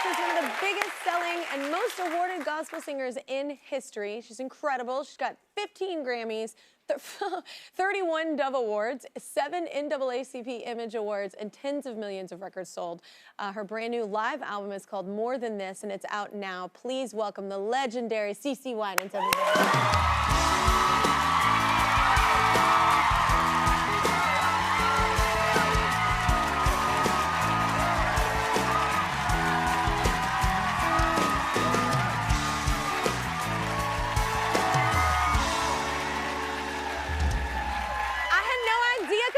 She's one of the biggest selling and most awarded gospel singers in history. She's incredible. She's got 15 Grammys, 31 Dove Awards, 7 NAACP Image Awards, and tens of millions of records sold. Her brand new live album is called More Than This, and it's out now. Please welcome the legendary CeCe Winans, everybody.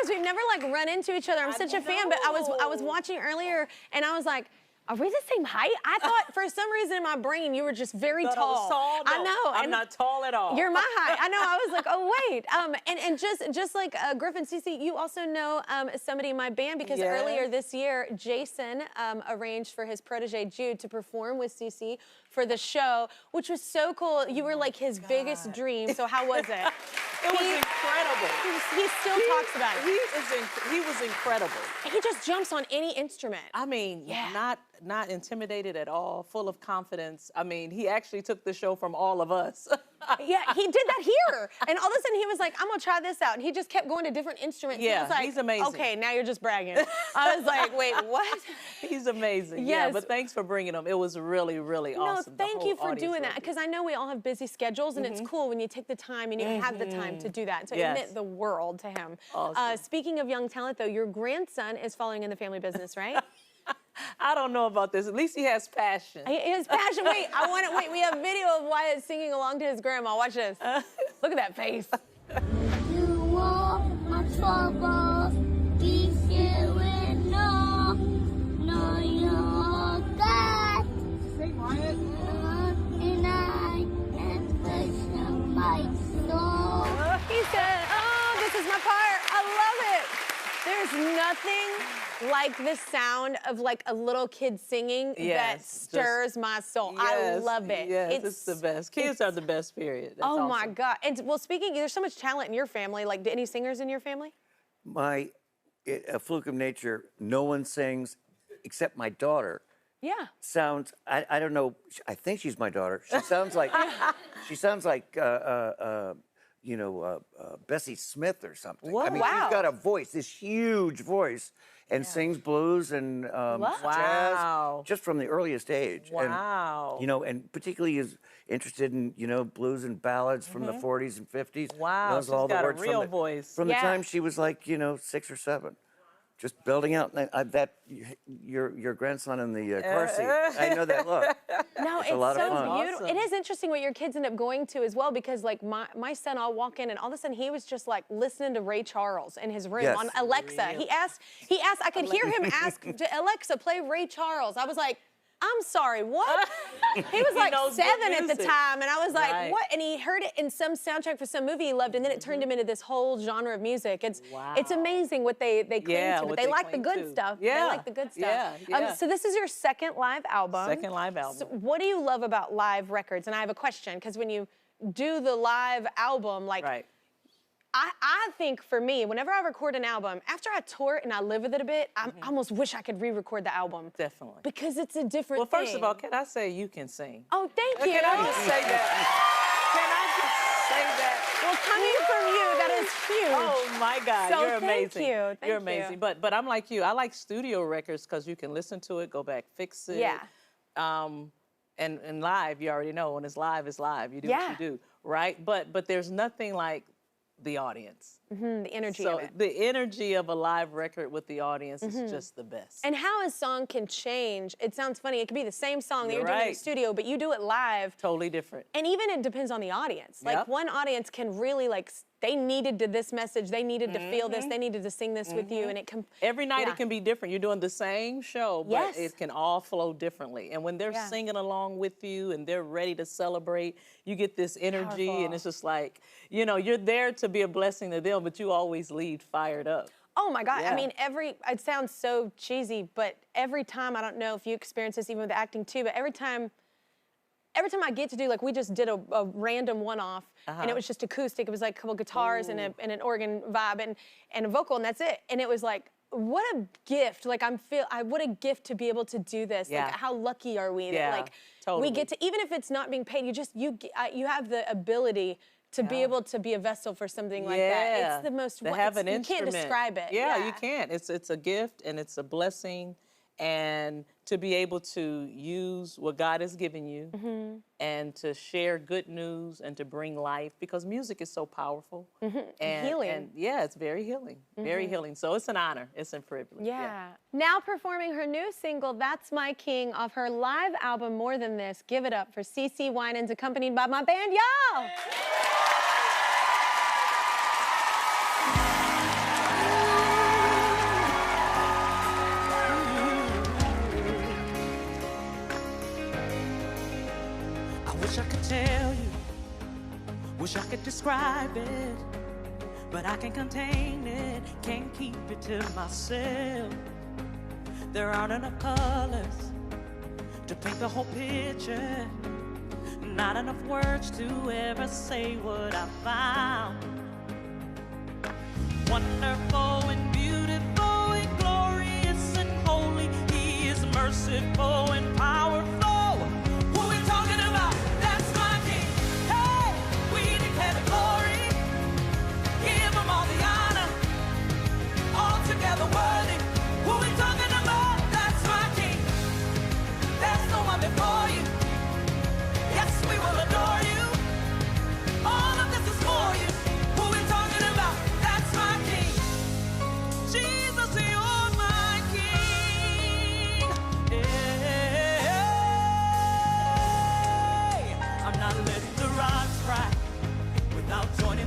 We've never like run into each other. I'm such a fan, but I was watching earlier and I was like, are we the same height? I thought for some reason in my brain you were just very tall. I was tall? No, I know. I'm not tall at all. You're my height. I know. I was like, oh wait. And just like Griffin, CeCe, you also know somebody in my band because earlier this year, Jason arranged for his protege Jude to perform with CeCe for the show, which was so cool. You were like his biggest dream. So how was it? It was incredible. He still talks about it. He was incredible. He just jumps on any instrument. I mean, not intimidated at all, full of confidence. I mean, he actually took the show from all of us. Yeah, he did that here. And all of a sudden he was like, I'm gonna try this out. And he just kept going to different instruments. Yeah, he was like, he's amazing. Okay, now you're just bragging. I was like, wait, what? He's amazing. Yes. Yeah, but thanks for bringing him. It was really, really awesome. No, thank you for doing that. Because I know we all have busy schedules and it's cool when you take the time and you have the time to do that. So it meant the world to him. Awesome. Speaking of young talent though, your grandson is following in the family business, right? I don't know about this. At least he has passion. He has passion. Wait, wait, we have video of Wyatt singing along to his grandma. Watch this. Look at that face. You want my troubles, be sharing no, no, you're God. Sing, Wyatt. And I can touch my soul. He said, oh, this is my part. I love it. There's nothing like the sound of like a little kid singing that stirs my soul. I love it. Yes, it's the best. Kids are the best, period. That's oh awesome. my God. And well, speaking, there's so much talent in your family. Like, any singers in your family? A fluke of nature, no one sings except my daughter. Yeah. Sounds, I don't know, I think she's my daughter. She sounds like, you know, Bessie Smith or something. What? I mean, she's got a voice, this huge voice, and sings blues and jazz just from the earliest age. Wow. And, you know, and particularly is interested in, you know, blues and ballads from the 40s and 50s. Wow, knows she's all the got a words real voice. From the time she was like, you know, 6 or 7. Just building out that your grandson in the car seat. I know that look. No, it's a lot so of fun. beautiful. It is interesting what your kids end up going to as well, because like my son, I'll walk in and all of a sudden he was just like listening to Ray Charles in his room on Alexa. He asked, I could hear him ask Alexa, play Ray Charles. I was like, I'm sorry, what? He was like 7 at the time, and I was like, what? And he heard it in some soundtrack for some movie he loved, and then it turned him into this whole genre of music. It's amazing what they cling to, but they like the good stuff. Yeah. They like the good stuff. So this is your second live album. Second live album. So what do you love about live records? And I have a question, because when you do the live album, like, I think for me, whenever I record an album, after I tour it and I live with it a bit, I almost wish I could re-record the album. Definitely. Because it's a different thing. Well, first of all, can I say you can sing? Oh, thank you. Can I just say that? Can I just say that? Well, coming from you, that is huge. Oh my God, so you're amazing. Thank you. You're amazing. You. But I'm like you. I like studio records because you can listen to it, go back, fix it. Yeah. And live, you already know when it's live, it's live. You do what you do, right? But there's nothing like the audience. The energy of it. The energy of a live record with the audience is just the best. And how a song can change. It sounds funny. It could be the same song that you're doing in the studio, but you do it live. Totally different. And even it depends on the audience. Like one audience can really like, they needed to this message, they needed to feel this, they needed to sing this with you, and it can... Every night it can be different. You're doing the same show, but it can all flow differently. And when they're singing along with you and they're ready to celebrate, you get this energy, and it's just like, you know, you're there to be a blessing to them, but you always leave fired up. Oh my God, I mean, it sounds so cheesy, but every time, I don't know if you experience this even with acting too, but every time I get to do, like we just did a random one-off, and it was just acoustic. It was like a couple guitars and an organ vibe and a vocal, and that's it. And it was like, what a gift. Like what a gift to be able to do this. Yeah. Like how lucky are we Yeah, that like totally. we get to, even if it's not being paid, you have the ability to be able to be a vessel for something like that. It's the most, to have an you instrument. can't describe it. Yeah, you can't. It's a gift and it's a blessing. And to be able to use what God has given you and to share good news and to bring life, because music is so powerful. And healing. And yeah, it's very healing, very healing. So it's an honor, it's a privilege. Yeah. Now performing her new single, That's My King, off her live album, More Than This. Give it up for CeCe Winans, accompanied by my band, y'all. Wish I could tell you, wish I could describe it, but I can't contain it, can't keep it to myself. There aren't enough colors to paint the whole picture, not enough words to ever say what I found. Wonderful and beautiful and glorious and holy, He is merciful and powerful.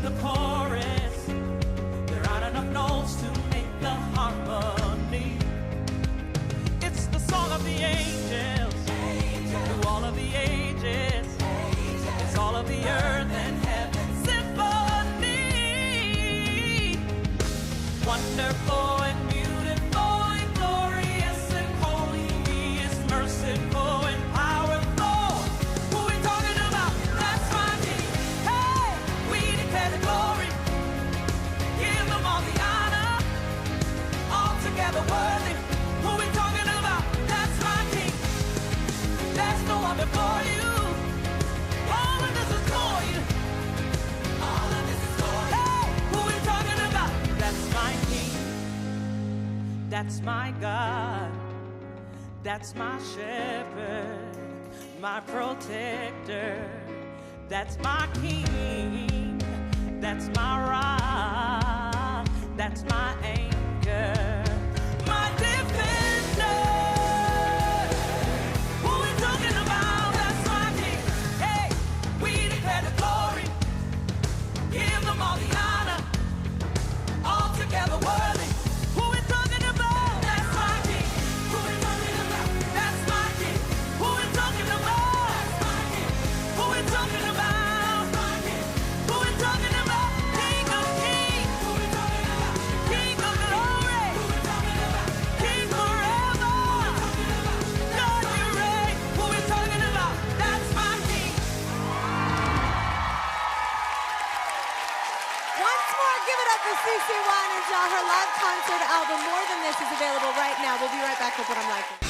The chorus, there aren't enough notes to make the harmony. It's the song of the angels, through all of the ages. It's all of the earth and heaven symphony. Wonderful and beautiful and glorious and holy, He is merciful and powerful. Worthy, who we talking about? That's my King. There's no one before you. All of this is for you. All of this is for you. Hey, who we talking about? That's my King. That's my God. That's my shepherd, my protector. That's my King. That's my rock. That's my anchor. CeCe Winans, y'all. Her live concert album, More Than This, is available right now. We'll be right back with What I'm Liking.